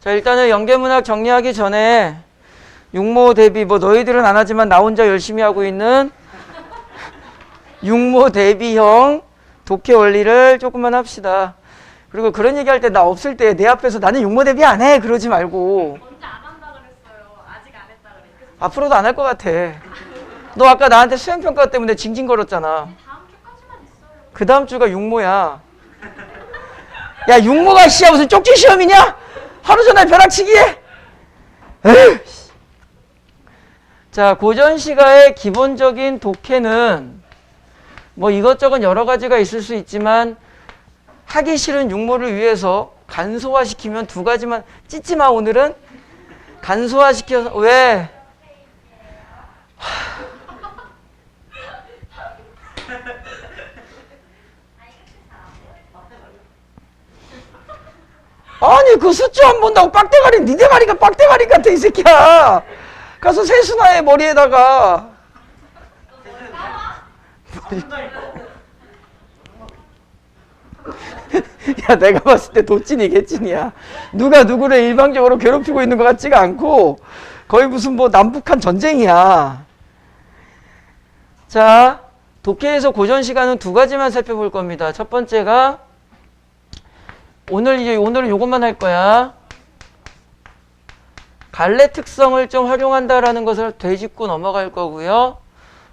자, 일단은 연계문학 정리하기 전에 육모 대비, 뭐 너희들은 안 하지만 나 혼자 열심히 하고 있는 육모 대비형 독해 원리를 조금만 합시다. 그리고 그런 얘기할 때 나 없을 때 내 앞에서 나는 육모 대비 안 해 그러지 말고. 언제 안 한다 그랬어요. 아직 안 했다 그랬어요. 앞으로도 안 할 것 같아. 너 아까 나한테 수행평가 때문에 징징거렸잖아. 다음 주까지만 있어요. 그 다음 주가 육모야. 야, 육모가 씨야 무슨 쪽지 시험이냐? 하루 전에 벼락치기 해? 에휴. 자, 고전시가의 기본적인 독해는 뭐 이것저것 여러 가지가 있을 수 있지만 하기 싫은 육모를 위해서 간소화시키면 두 가지만 찢지 마. 오늘은 간소화시켜서 왜? 아니 그 수초 안 본다고 빡대가리 니 대가리가 빡대가리 같아 이 새끼야. 가서 세수나 해 머리에다가. 야, 내가 봤을 때 도찐이 개찐이야. 누가 누구를 일방적으로 괴롭히고 있는 것 같지가 않고 거의 무슨 뭐 남북한 전쟁이야. 자, 독해에서 고전 시간은 두 가지만 살펴볼 겁니다. 첫 번째가 오늘은 요것만 할 거야. 갈래 특성을 좀 활용한다라는 것을 되짚고 넘어갈 거고요.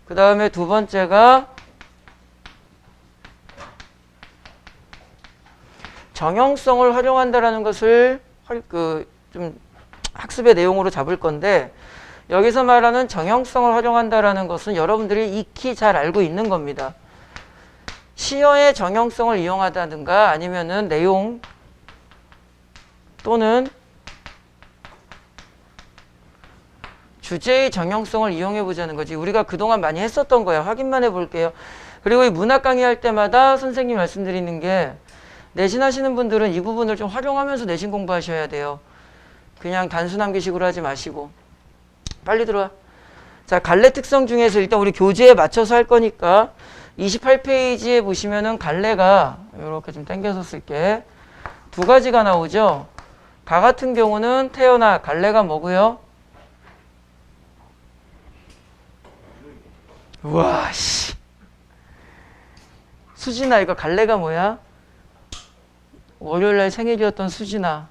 그 다음에 두 번째가 정형성을 활용한다라는 것을 좀 학습의 내용으로 잡을 건데, 여기서 말하는 정형성을 활용한다라는 것은 여러분들이 익히 잘 알고 있는 겁니다. 시어의 정형성을 이용하다든가 아니면은 내용 또는 주제의 정형성을 이용해 보자는 거지. 우리가 그동안 많이 했었던 거야. 확인만 해 볼게요. 그리고 이 문학 강의할 때마다 선생님 말씀드리는 게, 내신하시는 분들은 이 부분을 좀 활용하면서 내신 공부하셔야 돼요. 그냥 단순 암기식으로 하지 마시고. 빨리 들어와. 자, 갈래 특성 중에서 일단 우리 교재에 맞춰서 할 거니까 28페이지에 보시면은 갈래가 이렇게 좀 당겨서 쓸게. 두 가지가 나오죠. 가 같은 경우는 태어나, 갈래가 뭐고요? 우와, 씨. 수진아, 이거 갈래가 뭐야? 월요일날 생일이었던 수진아.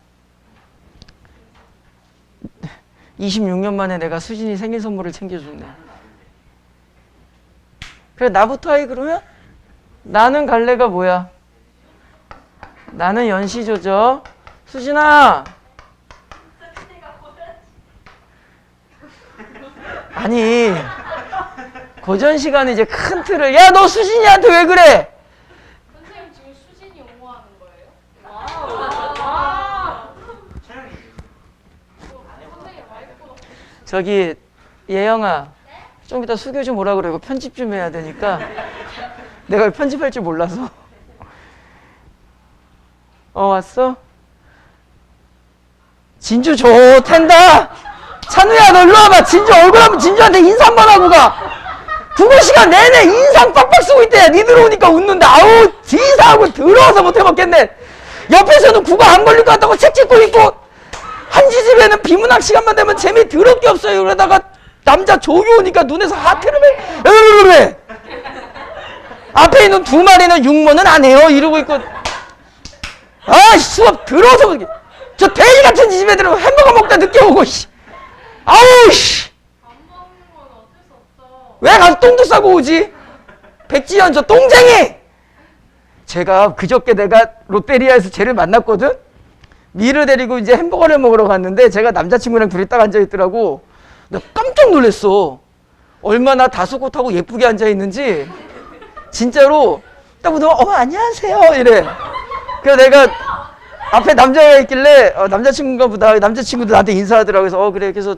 26년 만에 내가 수진이 생일 선물을 챙겨줬네. 그래, 나부터 하이 그러면? 나는 갈래가 뭐야? 나는 연시조죠. 수진아. 아니, 고전 시간에 이제 큰 틀을, 야, 너 수진이한테 왜 그래? 선생님 지금 수진이 옹호하는 거예요? 와. 선생님 말고. 저기, 예영아. 좀 이따 수교 좀 오라 그래. 이거 편집 좀 해야 되니까. 내가 편집할 줄 몰라서. 왔어? 진주 좋텐다. 찬우야, 너 일로 와봐. 진주 얼굴 한번 진주한테 인사 한번 하고 가. 국어 시간 내내 인상 빡빡 쓰고 있대. 니 들어오니까 웃는다. 아우, 지사하고 더러워서 못 해먹겠네. 옆에서는 국어 안 걸릴 것 같다고 책 찍고 있고, 한지집에는 비문학 시간만 되면 재미 더럽게 없어요. 그러다가 남자 조교 오니까 눈에서 하트를 왜 앞에 있는 두 마리는 육모는 안 해요 이러고 있고, 아, 수업 더러워서 저 돼지 같은 집에 들어가면 햄버거 먹다 늦게 오고, 씨. 아우, 씨. 안 먹는 건 어쩔 수 없죠. 왜 가서 똥도 싸고 오지? 백지연 저 똥쟁이. 제가 그저께 내가 롯데리아에서 쟤를 만났거든. 미를 데리고 이제 햄버거를 먹으러 갔는데 제가 남자친구랑 둘이 딱 앉아있더라고. 내가 깜짝 놀랐어. 얼마나 다소곳하고 예쁘게 앉아있는지. 진짜로 딱 보더니 안녕하세요 이래. 그래서 내가 앞에 남자가 있길래 남자친구인가 보다. 남자친구도 나한테 인사하더라고. 그래서 그래. 그래서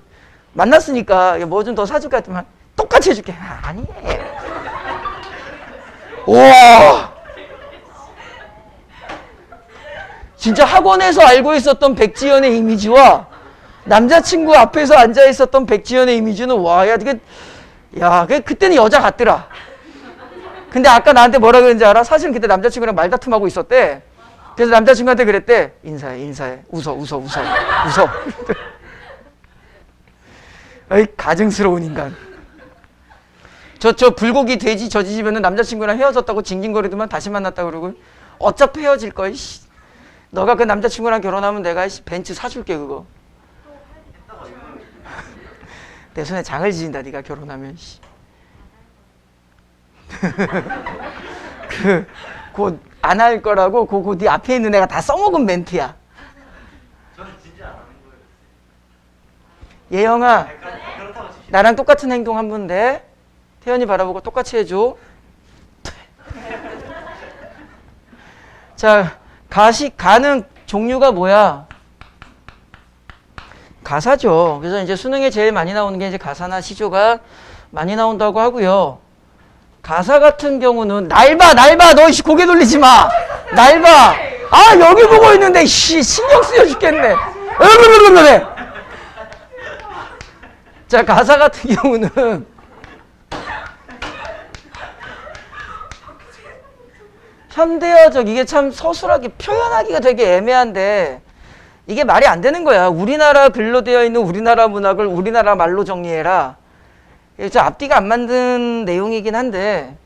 만났으니까 뭐 좀 더 사줄까 했더니 똑같이 해줄게. 아니. 우와. 진짜 학원에서 알고 있었던 백지연의 이미지와 남자친구 앞에서 앉아 있었던 백지연의 이미지는, 와, 야, 그때는 여자 같더라. 근데 아까 나한테 뭐라 그랬는지 알아? 사실은 그때 남자친구랑 말다툼하고 있었대. 그래서 남자친구한테 그랬대. 인사해. 웃어. 어이, 가증스러운 인간. 저 불고기 돼지 저 집에는 남자친구랑 헤어졌다고 징징거리더만 다시 만났다 그러고 어차피 헤어질 거야. 씨. 너가 그 남자친구랑 결혼하면 내가 벤츠 사줄게 그거. 내 손에 장을 지진다 네가 결혼하면. 곧 안 할 거라고 그거 네 앞에 있는 애가 다 써먹은 멘트야. 저는 진짜 안 하는 거예요. 예영아 그렇다고 칩시다. 나랑 똑같은 행동 한 번 돼. 태연이 바라보고 똑같이 해줘. 자, 가는 종류가 뭐야? 가사죠. 그래서 이제 수능에 제일 많이 나오는 게 이제 가사나 시조가 많이 나온다고 하고요. 가사 같은 경우는 날 봐. 너 씨 고개 돌리지 마. 날 봐. 아, 여기 보고 있는데 씨 신경 쓰여 죽겠네. 그래. 자, 가사 같은 경우는 현대어적 이게 참 서술하게 표현하기가 되게 애매한데 이게 말이 안 되는 거야. 우리나라 글로 되어 있는 우리나라 문학을 우리나라 말로 정리해라. 이게 앞뒤가 안 맞는 내용이긴 한데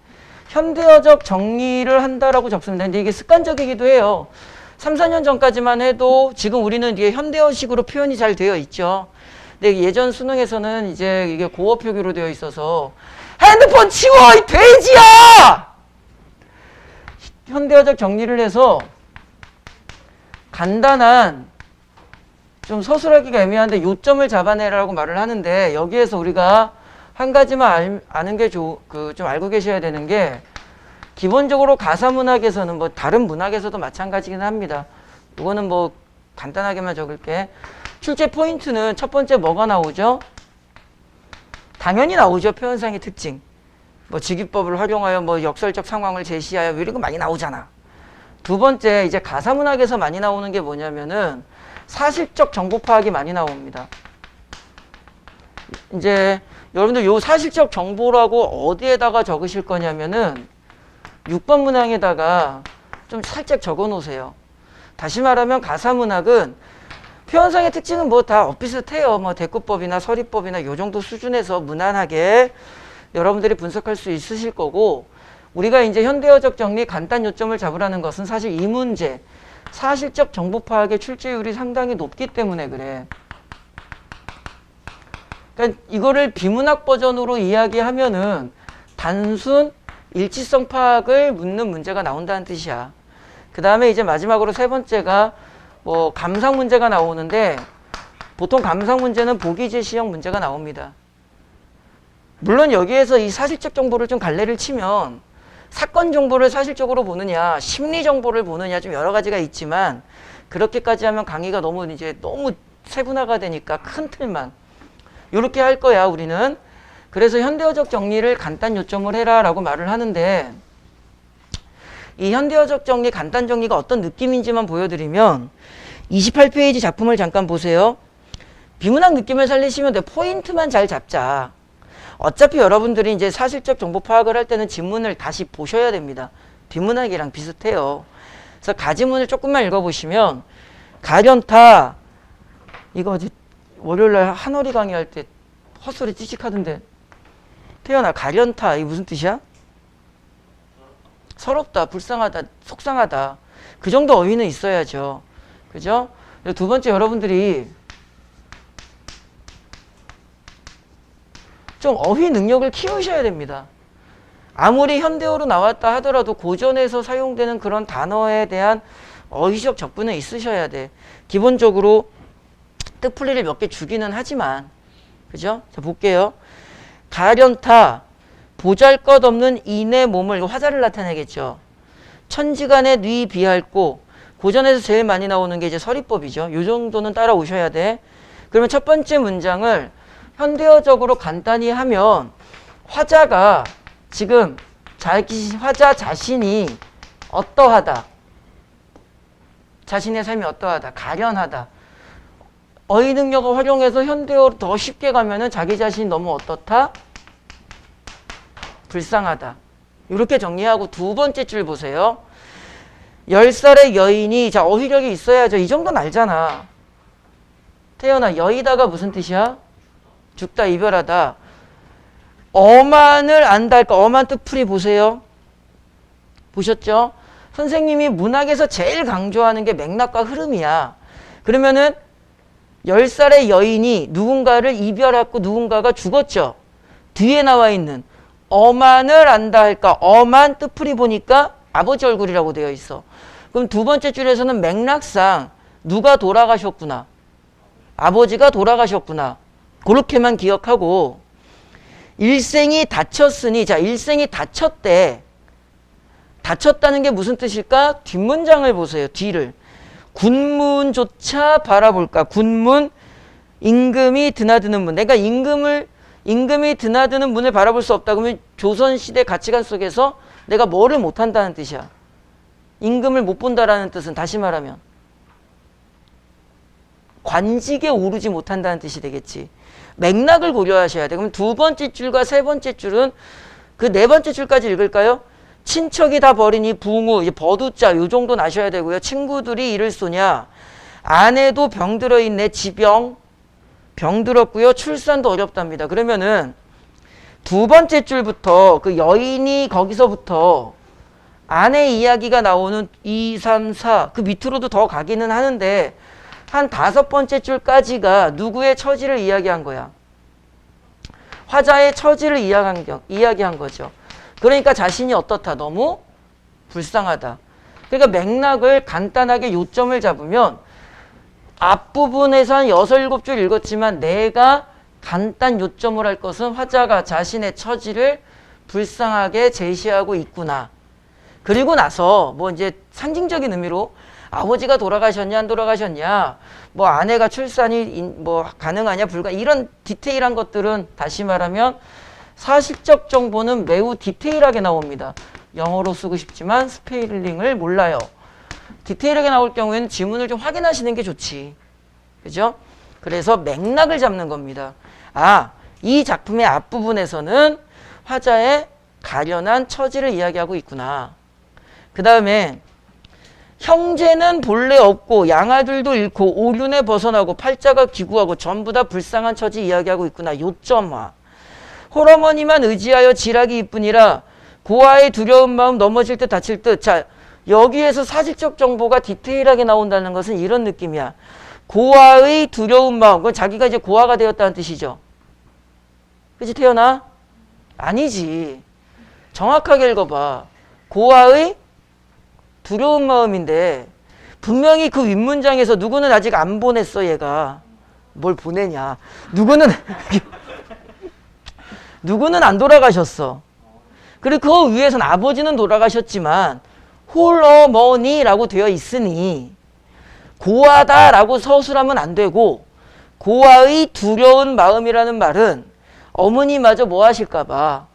현대어적 정리를 한다라고 적습니다. 근데 이게 습관적이기도 해요. 3, 4년 전까지만 해도 지금 우리는 이게 현대어식으로 표현이 잘 되어 있죠. 근데 예전 수능에서는 이제 이게 고어 표기로 되어 있어서 핸드폰 치워 이 돼지야! 현대어적 정리를 해서 간단한 좀 서술하기가 애매한데 요점을 잡아내라고 말을 하는데 여기에서 우리가 한 가지만 아는 게 좀 알고 계셔야 되는 게 기본적으로 가사 문학에서는 뭐 다른 문학에서도 마찬가지긴 합니다. 이거는 뭐 간단하게만 적을게. 출제 포인트는 첫 번째 뭐가 나오죠? 당연히 나오죠. 표현상의 특징. 뭐 직위법을 활용하여 뭐 역설적 상황을 제시하여 이런 거 많이 나오잖아. 두 번째 이제 가사 문학에서 많이 나오는 게 뭐냐면은 사실적 정보 파악이 많이 나옵니다. 이제 여러분들 요 사실적 정보라고 어디에다가 적으실 거냐면은 6번 문항에다가 좀 살짝 적어 놓으세요. 다시 말하면 가사 문학은 표현상의 특징은 뭐 다 엇비슷해요. 뭐 대꾸법이나 서리법이나 요 정도 수준에서 무난하게 여러분들이 분석할 수 있으실 거고 우리가 이제 현대어적 정리 간단 요점을 잡으라는 것은 사실 이 문제 사실적 정보 파악의 출제율이 상당히 높기 때문에 그래. 그러니까 이거를 비문학 버전으로 이야기하면은 단순 일치성 파악을 묻는 문제가 나온다는 뜻이야. 그 다음에 이제 마지막으로 세 번째가 뭐 감상 문제가 나오는데 보통 감상 문제는 보기 제시형 문제가 나옵니다. 물론 여기에서 이 사실적 정보를 좀 갈래를 치면 사건 정보를 사실적으로 보느냐 심리 정보를 보느냐 좀 여러 가지가 있지만 그렇게까지 하면 강의가 너무 세분화가 되니까 큰 틀만 이렇게 할 거야 우리는. 그래서 현대어적 정리를 간단 요점을 해라 라고 말을 하는데 이 현대어적 정리 간단 정리가 어떤 느낌인지만 보여드리면 28페이지 작품을 잠깐 보세요. 비문학 느낌을 살리시면 돼. 포인트만 잘 잡자. 어차피 여러분들이 이제 사실적 정보 파악을 할 때는 지문을 다시 보셔야 됩니다. 비문학이랑 비슷해요. 그래서 가지문을 조금만 읽어보시면 가련타 이거 어제 월요일날 한어리 강의할 때 헛소리 찌직하던데 태연아 가련타 이게 무슨 뜻이야? 서럽다, 불쌍하다, 속상하다 그 정도 어휘는 있어야죠. 그죠? 두 번째 여러분들이 좀 어휘 능력을 키우셔야 됩니다. 아무리 현대어로 나왔다 하더라도 고전에서 사용되는 그런 단어에 대한 어휘적 적분은 있으셔야 돼. 기본적으로 뜻풀이를 몇 개 주기는 하지만 그죠? 자 볼게요. 가련타 보잘것없는 인의 몸을 화자를 나타내겠죠. 천지간에 뉘 비할고 고전에서 제일 많이 나오는 게 이제 서리법이죠. 요 정도는 따라오셔야 돼. 그러면 첫 번째 문장을 현대어적으로 간단히 하면 화자가 지금 화자 자신이 어떠하다. 자신의 삶이 어떠하다. 가련하다. 어휘 능력을 활용해서 현대어로 더 쉽게 가면은 자기 자신이 너무 어떻다? 불쌍하다. 이렇게 정리하고 두 번째 줄 보세요. 10살의 여인이, 자, 어휘력이 있어야죠. 이 정도는 알잖아. 태연아, 여의다가 무슨 뜻이야? 죽다, 이별하다. 어만을 안다 할까? 어만 뜻풀이 보세요. 보셨죠? 선생님이 문학에서 제일 강조하는 게 맥락과 흐름이야. 그러면은 10살의 여인이 누군가를 이별하고 누군가가 죽었죠. 뒤에 나와 있는 어만을 안다 할까? 어만 뜻풀이 보니까 아버지 얼굴이라고 되어 있어. 그럼 두 번째 줄에서는 맥락상 누가 돌아가셨구나. 아버지가 돌아가셨구나. 그렇게만 기억하고 일생이 다쳤으니, 자, 일생이 다쳤대. 다쳤다는 게 무슨 뜻일까? 뒷문장을 보세요. 뒤를. 군문조차 바라볼까? 군문, 임금이 드나드는 문. 내가 임금이 드나드는 문을 바라볼 수 없다. 그러면 조선시대 가치관 속에서 내가 뭐를 못한다는 뜻이야. 임금을 못 본다라는 뜻은 다시 말하면 관직에 오르지 못한다는 뜻이 되겠지. 맥락을 고려하셔야 돼. 그럼 두 번째 줄과 세 번째 줄은 그 네 번째 줄까지 읽을까요? 친척이 다 버리니 붕우, 이제 버두자 요 정도는 아셔야 되고요. 친구들이 이를 쏘냐. 아내도 병들어 있네. 지병. 병들었고요. 출산도 어렵답니다. 그러면은 두 번째 줄부터 그 여인이 거기서부터 아내 이야기가 나오는 2, 3, 4 그 밑으로도 더 가기는 하는데 한 다섯 번째 줄까지가 누구의 처지를 이야기한 거야. 화자의 처지를 이야기한 거죠. 그러니까 자신이 어떻다. 너무 불쌍하다. 그러니까 맥락을 간단하게 요점을 잡으면 앞부분에서 한 6, 7줄 읽었지만 내가 간단 요점을 할 것은 화자가 자신의 처지를 불쌍하게 제시하고 있구나. 그리고 나서 뭐 이제 상징적인 의미로 아버지가 돌아가셨냐 안 돌아가셨냐, 뭐 아내가 출산이 뭐 가능하냐 불가, 이런 디테일한 것들은 다시 말하면 사실적 정보는 매우 디테일하게 나옵니다. 영어로 쓰고 싶지만 스페일링을 몰라요. 디테일하게 나올 경우에는 지문을 좀 확인하시는 게 좋지. 그죠? 그래서 맥락을 잡는 겁니다. 아, 이 작품의 앞부분에서는 화자의 가련한 처지를 이야기하고 있구나. 그 다음에 형제는 본래 없고 양아들도 잃고 오륜에 벗어나고 팔자가 기구하고 전부 다 불쌍한 처지 이야기하고 있구나. 요점화. 홀어머니만 의지하여 지락이 이뿐이라 고아의 두려운 마음 넘어질 듯 다칠 듯. 자, 여기에서 사실적 정보가 디테일하게 나온다는 것은 이런 느낌이야. 고아의 두려운 마음. 그건 자기가 이제 고아가 되었다는 뜻이죠. 그치, 태연아? 아니지. 정확하게 읽어봐. 고아의 두려운 마음인데 분명히 그 윗문장에서 누구는 아직 안 보냈어. 얘가 뭘 보내냐. 누구는 안 돌아가셨어. 그리고 그 위에서는 아버지는 돌아가셨지만 홀어머니라고 되어 있으니 고아다라고 서술하면 안 되고, 고아의 두려운 마음이라는 말은 어머니마저 뭐 하실까봐,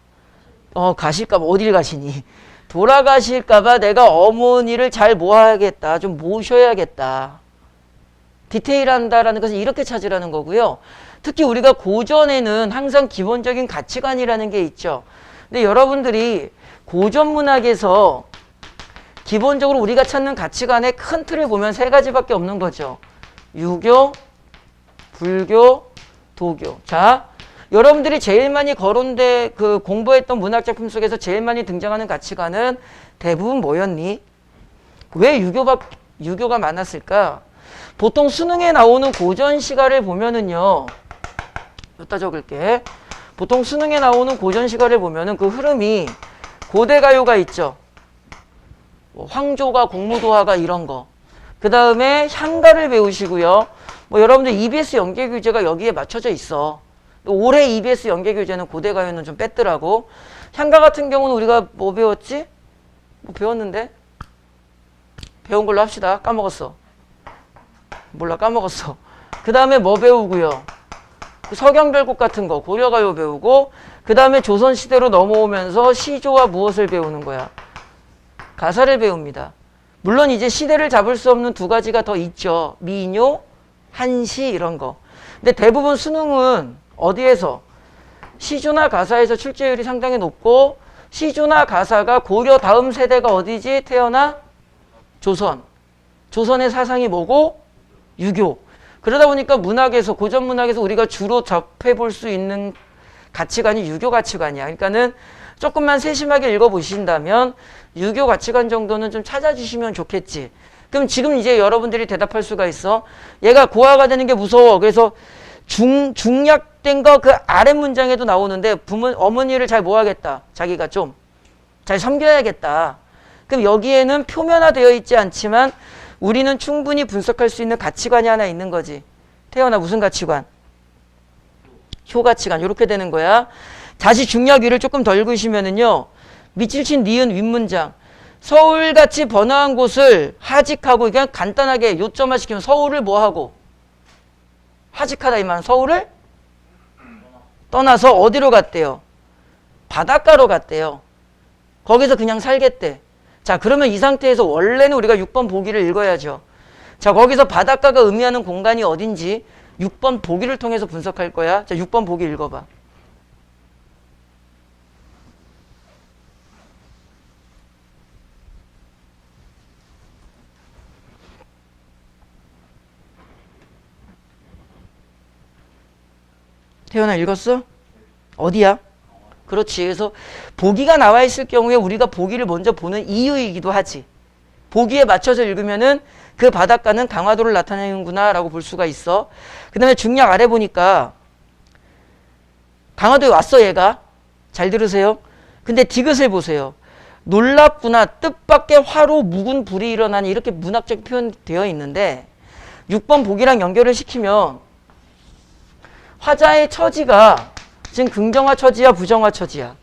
가실까봐, 어딜 가시니, 돌아가실까봐 내가 어머니를 잘 모아야겠다, 좀 모셔야겠다. 디테일한다라는 것은 이렇게 찾으라는 거고요. 특히 우리가 고전에는 항상 기본적인 가치관이라는 게 있죠. 근데 여러분들이 고전 문학에서 기본적으로 우리가 찾는 가치관의 큰 틀을 보면 세 가지밖에 없는 거죠. 유교, 불교, 도교. 자, 여러분들이 제일 많이 거론돼 공부했던 문학 작품 속에서 제일 많이 등장하는 가치관은 대부분 뭐였니? 왜 유교가 많았을까? 보통 수능에 나오는 고전 시가를 보면은요. 여기다 적을게. 보통 수능에 나오는 고전 시가를 보면은 그 흐름이 고대 가요가 있죠. 뭐 황조가, 공무도화가 이런 거. 그 다음에 향가를 배우시고요. 뭐 여러분들 EBS 연계 교재가 여기에 맞춰져 있어. 올해 EBS 연계 교재는 고대 가요는 좀 뺐더라고. 향가 같은 경우는 우리가 뭐 배웠지? 뭐 배웠는데? 배운 걸로 합시다. 까먹었어. 몰라, 까먹었어. 그 다음에 뭐 배우고요? 서경별곡 같은 거, 고려가요 배우고, 그 다음에 조선시대로 넘어오면서 시조와 무엇을 배우는 거야? 가사를 배웁니다. 물론 이제 시대를 잡을 수 없는 두 가지가 더 있죠. 민요, 한시 이런 거. 근데 대부분 수능은 어디에서? 시조나 가사에서 출제율이 상당히 높고, 시조나 가사가 고려 다음 세대가 어디지? 태어나? 조선. 조선의 사상이 뭐고? 유교. 그러다 보니까 문학에서, 고전 문학에서 우리가 주로 접해볼 수 있는 가치관이 유교 가치관이야. 그러니까는 조금만 세심하게 읽어보신다면 유교 가치관 정도는 좀 찾아주시면 좋겠지. 그럼 지금 이제 여러분들이 대답할 수가 있어. 얘가 고아가 되는 게 무서워. 그래서 중약된 거 그 아랫 문장에도 나오는데 어머니를 잘 뭐 하겠다. 자기가 좀 잘 섬겨야겠다. 그럼 여기에는 표면화되어 있지 않지만 우리는 충분히 분석할 수 있는 가치관이 하나 있는 거지. 태연아, 무슨 가치관? 효 가치관. 이렇게 되는 거야. 다시 중약 위를 조금 더 읽으시면은요. 밑줄 친 니은 윗문장. 서울같이 번화한 곳을 하직하고, 그냥 간단하게 요점화 시키면 서울을 뭐 하고? 하직하다 이 말은 서울을 떠나서 어디로 갔대요? 바닷가로 갔대요. 거기서 그냥 살겠대. 자, 그러면 이 상태에서 원래는 우리가 6번 보기를 읽어야죠. 자, 거기서 바닷가가 의미하는 공간이 어딘지 6번 보기를 통해서 분석할 거야. 자, 6번 보기 읽어봐. 태연아, 읽었어? 어디야? 그렇지. 그래서 보기가 나와 있을 경우에 우리가 보기를 먼저 보는 이유이기도 하지. 보기에 맞춰서 읽으면은 그 바닷가는 강화도를 나타내는구나 라고 볼 수가 있어. 그 다음에 중약 아래 보니까 강화도에 왔어 얘가. 잘 들으세요. 근데 디귿을 보세요. 놀랍구나. 뜻밖의 화로 묵은 불이 일어나니 이렇게 문학적 표현되어 있는데 6번 보기랑 연결을 시키면 화자의 처지가 지금 긍정화 처지야, 부정화 처지야?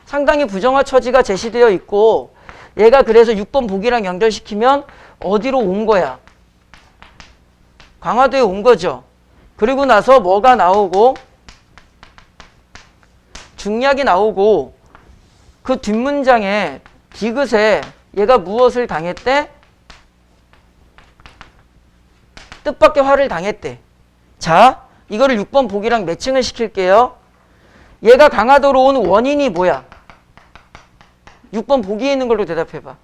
상당히 부정화 처지가 제시되어 있고 얘가 그래서 6번 보기랑 연결시키면 어디로 온 거야? 강화도에 온 거죠. 그리고 나서 뭐가 나오고 중약이 나오고 그 뒷문장에 디귿에 얘가 무엇을 당했대? 뜻밖의 화를 당했대. 자, 이거를 6번 보기랑 매칭을 시킬게요. 얘가 강화도로 온 원인이 뭐야? 6번 보기에 있는 걸로 대답해봐.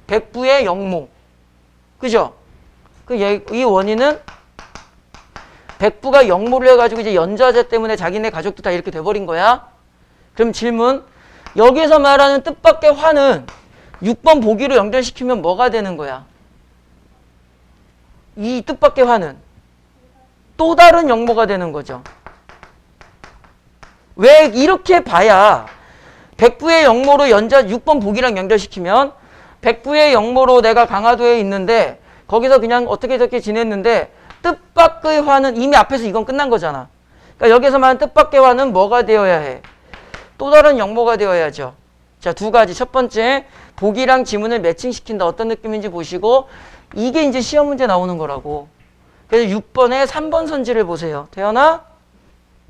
백부의 영모. 그죠? 이 원인은 백부가 영모를 해가지고 이제 연좌제 때문에 자기네 가족도 다 이렇게 돼버린 거야. 그럼 질문. 여기서 말하는 뜻밖의 화는 6번 보기로 연결시키면 뭐가 되는 거야? 이 뜻밖의 화는 또 다른 영모가 되는 거죠. 왜 이렇게 봐야 백부의 영모로 6번 보기랑 연결시키면 백부의 영모로 내가 강화도에 있는데 거기서 그냥 어떻게 저렇게 지냈는데 뜻밖의 화는 이미 앞에서 이건 끝난 거잖아. 그러니까 여기서 말하는 뜻밖의 화는 뭐가 되어야 해? 또 다른 영모가 되어야죠. 자, 두 가지. 첫 번째, 보기랑 지문을 매칭시킨다. 어떤 느낌인지 보시고 이게 이제 시험 문제 나오는 거라고. 그래서 6번에 3번 선지를 보세요. 태연아,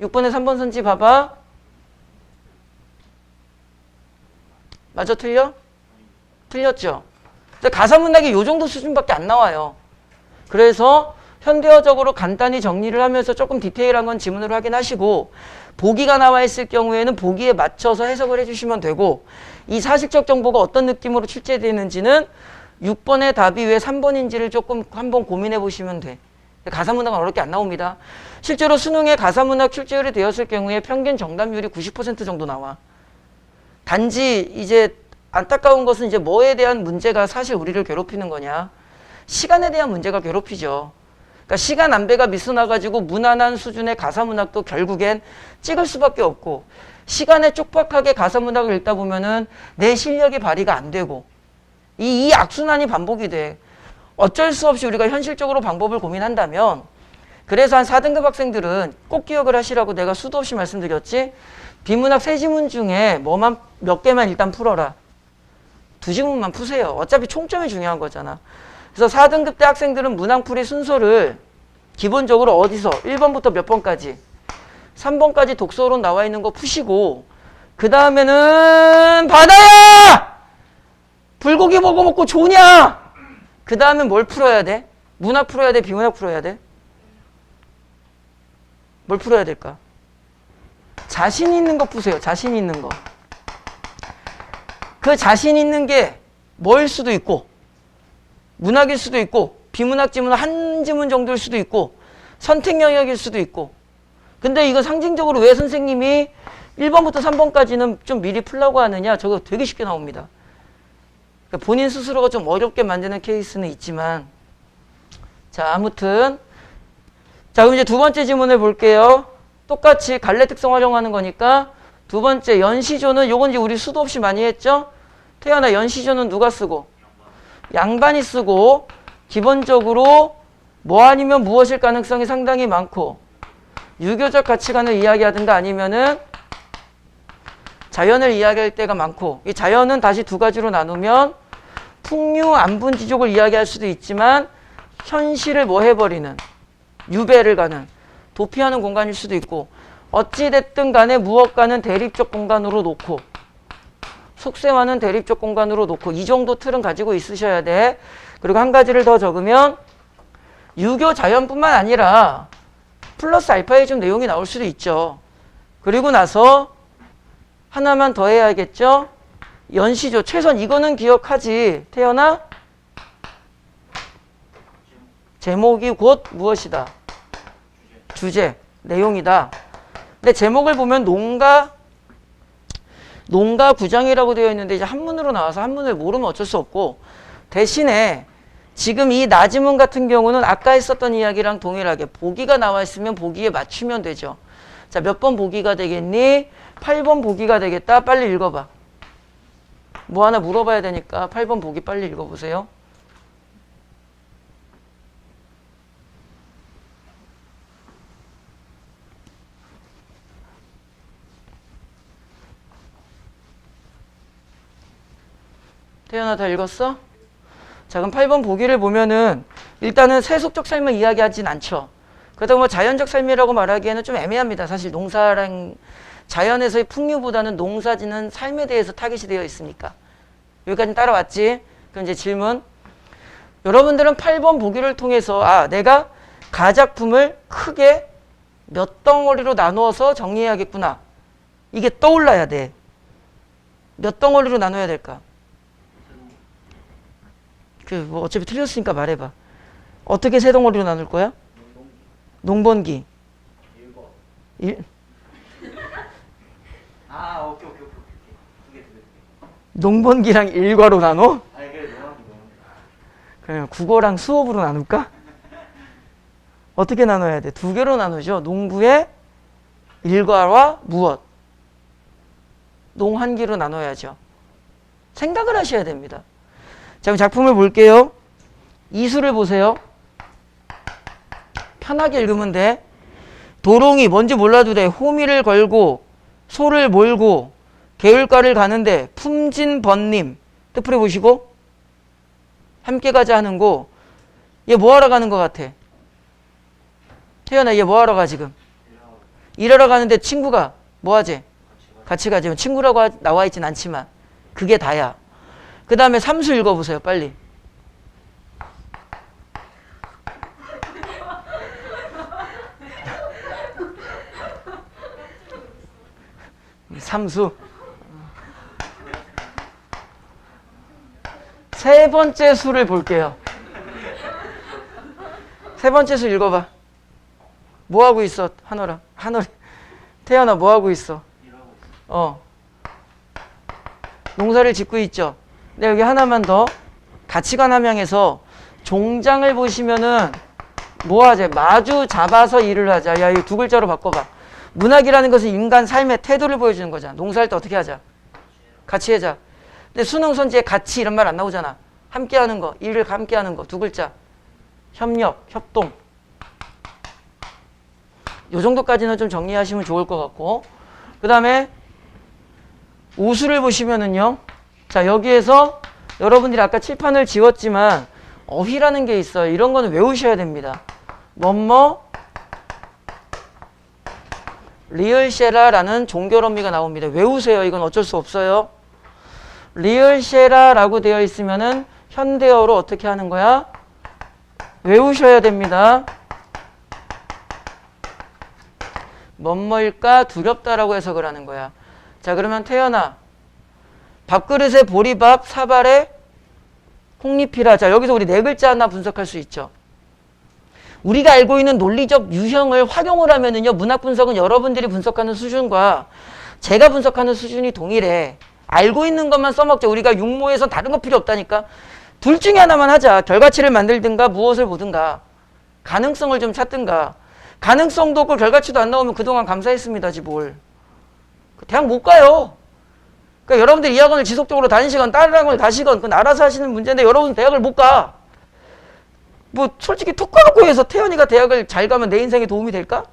6번에 3번 선지 봐봐. 맞아, 틀려? 틀렸죠? 가사문학이 요 정도 수준밖에 안 나와요. 그래서 현대어적으로 간단히 정리를 하면서 조금 디테일한 건 지문으로 확인하시고 보기가 나와 있을 경우에는 보기에 맞춰서 해석을 해주시면 되고 이 사실적 정보가 어떤 느낌으로 출제되는지는 6번의 답이 왜 3번인지를 조금 한번 고민해 보시면 돼. 가사문학은 어렵게 안 나옵니다. 실제로 수능에 가사문학 출제율이 되었을 경우에 평균 정답률이 90% 정도 나와. 단지 이제 안타까운 것은 이제 뭐에 대한 문제가 사실 우리를 괴롭히는 거냐. 시간에 대한 문제가 괴롭히죠. 그러니까 시간 안배가 미스나가지고 무난한 수준의 가사문학도 결국엔 찍을 수밖에 없고 시간에 쪽박하게 가사문학을 읽다 보면은 내 실력이 발휘가 안 되고 이 악순환이 반복이 돼. 어쩔 수 없이 우리가 현실적으로 방법을 고민한다면 그래서 한 4등급 학생들은 꼭 기억을 하시라고 내가 수도 없이 말씀드렸지. 비문학 3지문 중에 몇 개만 일단 풀어라. 2지문만 푸세요. 어차피 총점이 중요한 거잖아. 그래서 4등급 때 학생들은 문항풀이 순서를 기본적으로 어디서 1번부터 몇 번까지 3번까지 독서론 나와 있는 거 푸시고 그 다음에는 바다야! 불고기 먹고 좋냐? 그 다음에 뭘 풀어야 돼? 문학 풀어야 돼? 비문학 풀어야 돼? 뭘 풀어야 될까? 자신 있는 거 푸세요. 자신 있는 거. 그 자신 있는 게 뭐일 수도 있고 문학일 수도 있고 비문학 지문 한 지문 정도일 수도 있고 선택 영역일 수도 있고. 근데 이거 상징적으로 왜 선생님이 1번부터 3번까지는 좀 미리 풀라고 하느냐? 저거 되게 쉽게 나옵니다. 그러니까 본인 스스로가 좀 어렵게 만드는 케이스는 있지만, 자, 아무튼 자, 그럼 이제 두 번째 지문을 볼게요. 똑같이 갈래 특성 활용하는 거니까 두 번째 연시조는 요건 이제 우리 수도 없이 많이 했죠? 태연아, 연시조는 누가 쓰고? 양반이 쓰고, 기본적으로 뭐 아니면 무엇일 가능성이 상당히 많고, 유교적 가치관을 이야기하든가 아니면은 자연을 이야기할 때가 많고, 이 자연은 다시 두 가지로 나누면 풍류 안분지족을 이야기할 수도 있지만 현실을 뭐 해버리는, 유배를 가는, 도피하는 공간일 수도 있고, 어찌됐든 간에 무엇과는 대립적 공간으로 놓고 속세와는 대립적 공간으로 놓고 이 정도 틀은 가지고 있으셔야 돼. 그리고 한 가지를 더 적으면 유교 자연뿐만 아니라 플러스 알파의 좀 내용이 나올 수도 있죠. 그리고 나서 하나만 더 해야겠죠. 연시조. 최소한 이거는 기억하지. 태연아? 제목이 곧 무엇이다? 주제. 내용이다. 근데 제목을 보면 농가 구장이라고 되어 있는데 이제 한문으로 나와서 한문을 모르면 어쩔 수 없고, 대신에 지금 이 나지문 같은 경우는 아까 했었던 이야기랑 동일하게 보기가 나와 있으면 보기에 맞추면 되죠. 자, 몇 번 보기가 되겠니? 8번 보기가 되겠다. 빨리 읽어봐. 뭐 하나 물어봐야 되니까 8번 보기 빨리 읽어보세요. 태연아, 다 읽었어? 자, 그럼 8번 보기를 보면은 일단은 세속적 삶을 이야기하진 않죠. 그렇다고 뭐 자연적 삶이라고 말하기에는 좀 애매합니다. 사실 농사랑 자연에서의 풍류보다는 농사짓는 삶에 대해서 타깃이 되어 있으니까. 여기까지 따라왔지? 그럼 이제 질문. 여러분들은 8번 보기를 통해서 내가 가작품을 크게 몇 덩어리로 나누어서 정리해야겠구나. 이게 떠올라야 돼. 몇 덩어리로 나눠야 될까? 뭐 어차피 틀렸으니까 말해봐. 어떻게 세 덩어리로 나눌 거야? 농번기. 오케이. 두 개. 농번기랑 일과로 나눠? 아니, 그래, 너무. 그러면 국어랑 수업으로 나눌까? 어떻게 나눠야 돼? 두 개로 나누죠. 농부의 일과와 무엇. 농한기로 나눠야죠. 생각을 하셔야 됩니다. 자, 그럼 작품을 볼게요. 이수를 보세요. 편하게 읽으면 돼. 도롱이 뭔지 몰라도 돼. 호미를 걸고 소를 몰고 개울가를 가는데 품진번님. 뜻풀이 보시고 함께 가자 하는 거. 얘 뭐하러 가는 것 같아? 태연아, 얘 뭐하러 가 지금? 일하러 가는데 친구가 뭐하지? 같이 가지. 친구라고 나와 있진 않지만 그게 다야. 그 다음에 삼수 읽어보세요. 빨리. 삼수. 세 번째 수를 볼게요. 세 번째 수 읽어봐. 뭐하고 있어? 한월아. 태연아, 뭐하고 있어? 농사를 짓고 있죠. 네, 여기 하나만 더. 가치관 함양에서 종장을 보시면은 뭐 하지? 마주 잡아서 일을 하자. 야, 이거 두 글자로 바꿔봐. 문학이라는 것은 인간 삶의 태도를 보여주는 거잖아. 농사할 때 어떻게 하자? 같이 하자. 근데 수능 선지에 같이 이런 말 안 나오잖아. 함께 하는 거, 일을 함께 하는 거. 두 글자. 협력, 협동. 요 정도까지는 좀 정리하시면 좋을 것 같고. 그 다음에 우수를 보시면은요. 자, 여기에서 여러분들이 아까 칠판을 지웠지만 어휘라는 게 있어요. 이런 거는 외우셔야 됩니다. 리을셰라라는 종결어미가 나옵니다. 외우세요. 이건 어쩔 수 없어요. 리을셰라라고 되어 있으면은 현대어로 어떻게 하는 거야? 외우셔야 됩니다. 뭐일까? 두렵다라고 해석을 하는 거야. 자, 그러면 태연아, 밥그릇에 보리밥, 사발에 콩잎이라. 자, 여기서 우리 네 글자 하나 분석할 수 있죠. 우리가 알고 있는 논리적 유형을 활용을 하면은요, 문학 분석은 여러분들이 분석하는 수준과 제가 분석하는 수준이 동일해. 알고 있는 것만 써먹자. 우리가 육모에서 다른 거 필요 없다니까. 둘 중에 하나만 하자. 결과치를 만들든가 무엇을 보든가. 가능성을 좀 찾든가. 가능성도 없고 결과치도 안 나오면 그동안 감사했습니다지 뭘. 대학 못 가요. 그러니까 여러분들이 이 학원을 지속적으로 다니시건 다른 학원을 가시건 그건 알아서 하시는 문제인데 여러분 대학을 못 가. 뭐 솔직히 툭 까놓고 해서 태연이가 대학을 잘 가면 내 인생에 도움이 될까?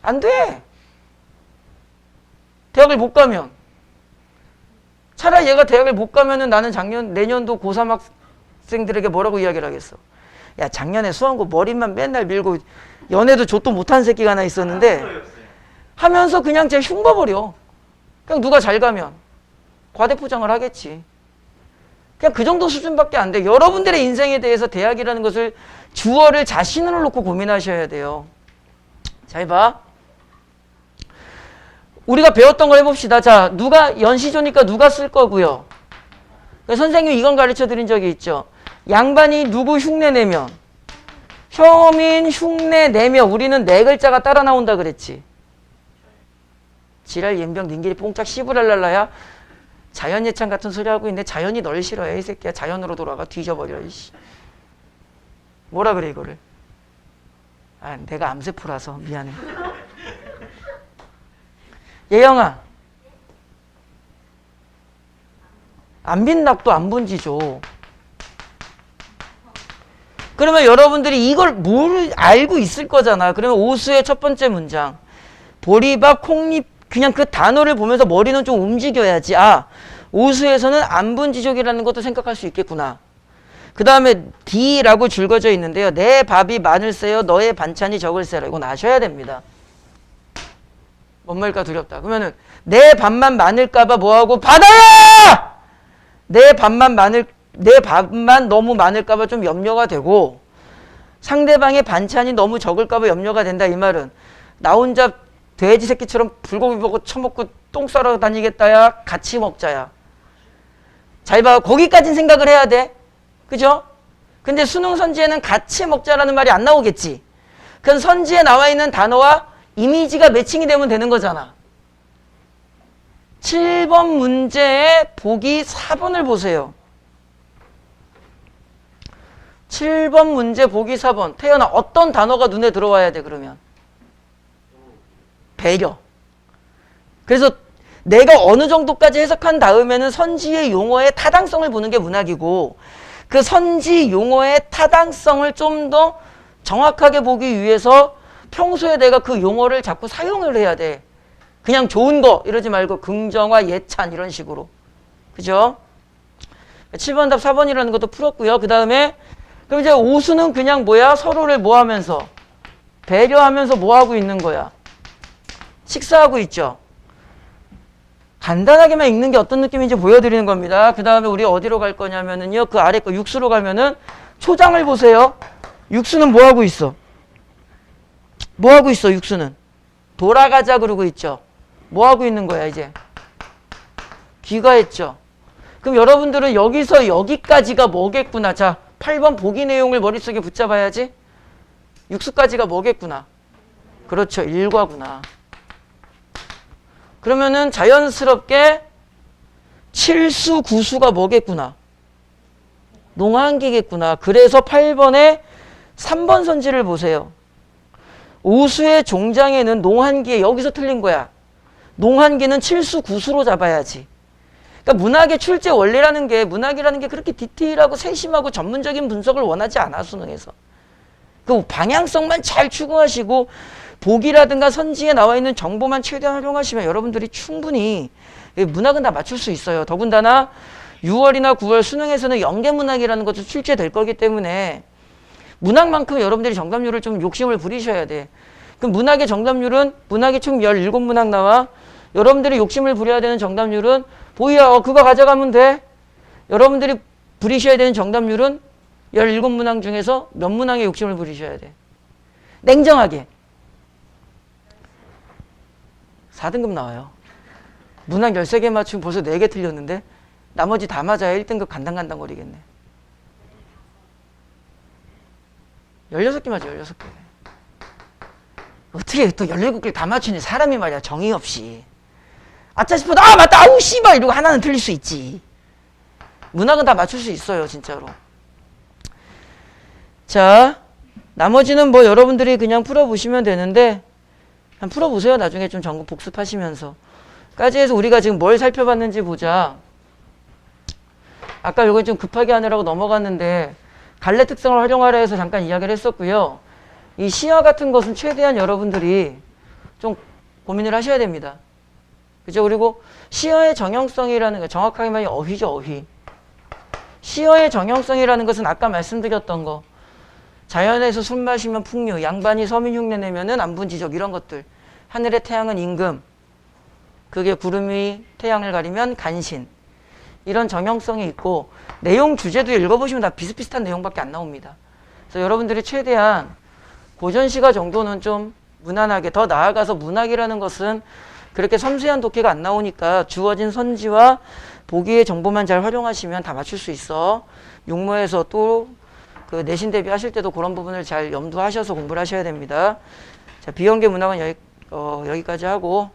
안 돼. 대학을 못 가면. 차라리 얘가 대학을 못 가면은 나는 내년도 고3 학생들에게 뭐라고 이야기를 하겠어. 야, 작년에 수험고 머리만 맨날 밀고 연애도 좆도 못한 새끼가 하나 있었는데 하면서 그냥 쟤 흉봐버려. 그냥 누가 잘 가면 과대포장을 하겠지. 그냥 그 정도 수준밖에 안 돼. 여러분들의 인생에 대해서 대학이라는 것을 주어를 자신으로 놓고 고민하셔야 돼요. 잘 봐. 우리가 배웠던 걸 해봅시다. 자, 누가 연시조니까 누가 쓸 거고요. 선생님이 이건 가르쳐 드린 적이 있죠. 양반이 누구 흉내 내면 혐인 흉내 내면 우리는 네 글자가 따라 나온다 그랬지. 지랄 연병 닌길이 뽕짝 씨부랄랄라야. 자연예찬 같은 소리 하고 있는데 자연이 널 싫어해 이 새끼야. 자연으로 돌아가 뒤져버려 이씨. 뭐라 그래 이거를. 아, 내가 암세포라서 미안해. 예영아, 안 빈 낙도 안 bun지죠. 그러면 여러분들이 이걸 뭘 알고 있을 거잖아. 그러면 오수의 첫 번째 문장, 보리밥, 콩잎, 그냥 그 단어를 보면서 머리는 좀 움직여야지. 아, 오수에서는 안분지족이라는 것도 생각할 수 있겠구나. 그 다음에 D라고 줄거져 있는데요. 내 밥이 많을세요, 너의 반찬이 적을세요. 이건 아셔야 됩니다. 뭔 말일까 두렵다. 그러면은 내 밥만 많을까봐 뭐하고 받아야! 내 밥만 너무 많을까봐 좀 염려가 되고 상대방의 반찬이 너무 적을까봐 염려가 된다. 이 말은 나 혼자 돼지 새끼처럼 불고기 먹고 처먹고 똥 싸러 다니겠다야. 같이 먹자야. 잘 봐. 거기까진 생각을 해야 돼. 그죠? 근데 수능 선지에는 같이 먹자라는 말이 안 나오겠지. 그건 선지에 나와 있는 단어와 이미지가 매칭이 되면 되는 거잖아. 7번 문제의 보기 4번을 보세요. 7번 문제 보기 4번. 태연아, 어떤 단어가 눈에 들어와야 돼 그러면? 배려. 그래서 내가 어느 정도까지 해석한 다음에는 선지의 용어의 타당성을 보는 게 문학이고 그 선지 용어의 타당성을 좀 더 정확하게 보기 위해서 평소에 내가 그 용어를 자꾸 사용을 해야 돼. 그냥 좋은 거 이러지 말고 긍정화, 예찬 이런 식으로. 그죠? 7번 답 4번이라는 것도 풀었고요. 그 다음에 그럼 이제 오수는 그냥 뭐야? 서로를 뭐 하면서? 배려하면서 뭐 하고 있는 거야? 식사하고 있죠. 간단하게만 읽는 게 어떤 느낌인지 보여드리는 겁니다. 그 다음에 우리 어디로 갈 거냐면은요. 그 아래 거 육수로 가면은 초장을 보세요. 육수는 뭐 하고 있어? 뭐 하고 있어 육수는? 돌아가자 그러고 있죠. 뭐 하고 있는 거야 이제? 귀가했죠. 그럼 여러분들은 여기서 여기까지가 뭐겠구나. 자, 8번 보기 내용을 머릿속에 붙잡아야지. 육수까지가 뭐겠구나. 그렇죠. 일과구나. 그러면은 자연스럽게 7수, 9수가 뭐겠구나. 농한기겠구나. 그래서 8번에 3번 선지를 보세요. 오수의 종장에는 농한기에 여기서 틀린 거야. 농한기는 7수, 9수로 잡아야지. 그러니까 문학의 출제 원리라는 게 문학이라는 게 그렇게 디테일하고 세심하고 전문적인 분석을 원하지 않아 수능에서. 그 방향성만 잘 추구하시고 보기라든가 선지에 나와 있는 정보만 최대한 활용하시면 여러분들이 충분히 문학은 다 맞출 수 있어요. 더군다나 6월이나 9월 수능에서는 연계문학이라는 것도 출제될 거기 때문에 문학만큼 여러분들이 정답률을 좀 욕심을 부리셔야 돼. 그럼 문학의 정답률은 문학이 총 17문학 나와. 여러분들이 욕심을 부려야 되는 정답률은 보이야 그거 가져가면 돼. 여러분들이 부리셔야 되는 정답률은 17문항 중에서 몇 문항에 욕심을 부리셔야 돼. 냉정하게. 4등급 나와요. 문항 13개 맞추면 벌써 4개 틀렸는데 나머지 다 맞아야 1등급 간당간당거리겠네. 16개 맞아, 16개. 어떻게 또 17개를 다 맞추니 사람이 말이야, 정의 없이. 아짜 싶어도, 아, 맞다, 아우, 씨발! 이러고 하나는 틀릴 수 있지. 문학은 다 맞출 수 있어요, 진짜로. 자, 나머지는 뭐 여러분들이 그냥 풀어보시면 되는데, 한번 풀어보세요. 나중에 좀 전국 복습하시면서. 까지 해서 우리가 지금 뭘 살펴봤는지 보자. 아까 요건 좀 급하게 하느라고 넘어갔는데, 갈래 특성을 활용하라 해서 잠깐 이야기를 했었고요. 이 시어 같은 것은 최대한 여러분들이 좀 고민을 하셔야 됩니다. 그죠? 그리고 시어의 정형성이라는 거, 정확하게 말하면 어휘죠, 어휘. 시어의 정형성이라는 것은 아까 말씀드렸던 거. 자연에서 술 마시면 풍류, 양반이 서민 흉내 내면은 안분지족 이런 것들. 하늘의 태양은 임금. 그게 구름이 태양을 가리면 간신. 이런 정형성이 있고 내용 주제도 읽어보시면 다 비슷비슷한 내용밖에 안 나옵니다. 그래서 여러분들이 최대한 고전시가 정도는 좀 무난하게, 더 나아가서 문학이라는 것은 그렇게 섬세한 독해가 안 나오니까 주어진 선지와 보기의 정보만 잘 활용하시면 다 맞출 수 있어. 용모에서 또 그 내신 대비하실 때도 그런 부분을 잘 염두하셔서 공부를 하셔야 됩니다. 자, 비연계 문학은 여기까지 하고